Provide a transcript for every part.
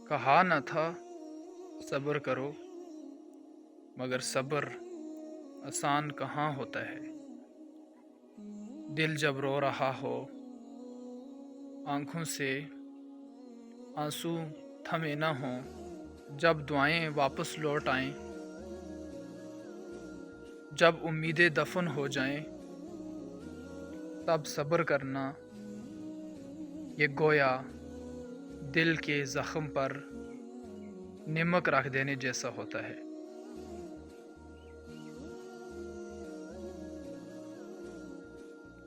کہا نہ تھا صبر کرو، مگر صبر آسان کہاں ہوتا ہے۔ دل جب رو رہا ہو، آنکھوں سے آنسو تھمے نہ ہوں، جب دعائیں واپس لوٹ آئیں، جب امیدیں دفن ہو جائیں، تب صبر کرنا یہ گویا دل کے زخم پر نمک رکھ دینے جیسا ہوتا ہے۔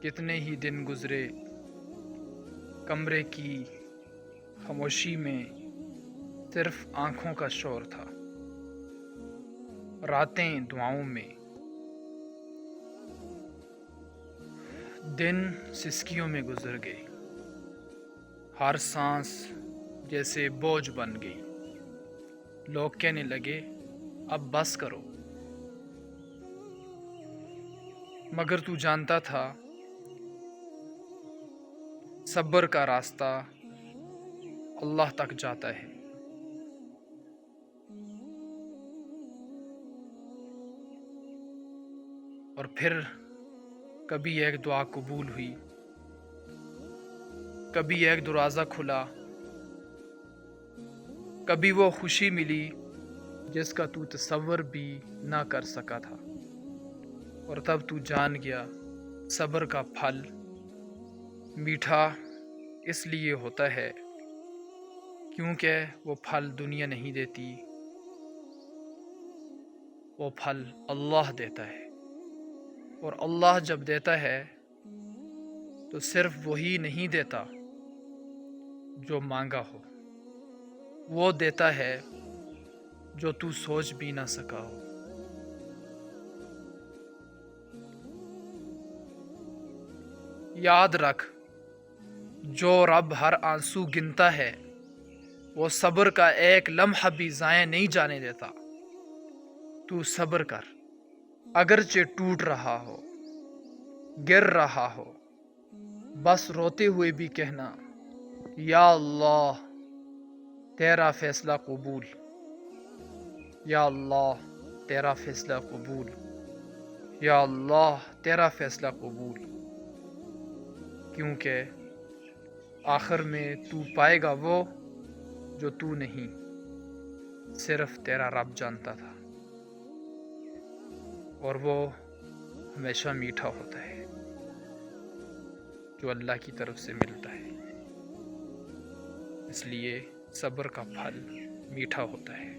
کتنے ہی دن گزرے کمرے کی خاموشی میں، صرف آنکھوں کا شور تھا، راتیں دعاؤں میں، دن سسکیوں میں گزر گئے، ہر سانس جیسے بوجھ بن گئی۔ لوگ کہنے لگے اب بس کرو، مگر تو جانتا تھا صبر کا راستہ اللہ تک جاتا ہے۔ اور پھر کبھی ایک دعا قبول ہوئی، کبھی ایک دروازہ کھلا، کبھی وہ خوشی ملی جس کا تو تصور بھی نہ کر سکا تھا، اور تب تو جان گیا صبر کا پھل میٹھا اس لیے ہوتا ہے کیونکہ وہ پھل دنیا نہیں دیتی، وہ پھل اللہ دیتا ہے، اور اللہ جب دیتا ہے تو صرف وہی نہیں دیتا جو مانگا ہو، وہ دیتا ہے جو تو سوچ بھی نہ سکا ہو۔ یاد رکھ، جو رب ہر آنسو گنتا ہے، وہ صبر کا ایک لمحہ بھی ضائع نہیں جانے دیتا۔ تو صبر کر، اگرچہ ٹوٹ رہا ہو، گر رہا ہو، بس روتے ہوئے بھی کہنا یا اللہ تیرا فیصلہ قبول، یا اللہ تیرا فیصلہ قبول، یا اللہ تیرا فیصلہ قبول، کیونکہ آخر میں تو پائے گا وہ جو تو نہیں، صرف تیرا رب جانتا تھا، اور وہ ہمیشہ میٹھا ہوتا ہے جو اللہ کی طرف سے ملتا ہے، اس لیے صبر کا پھل میٹھا ہوتا ہے۔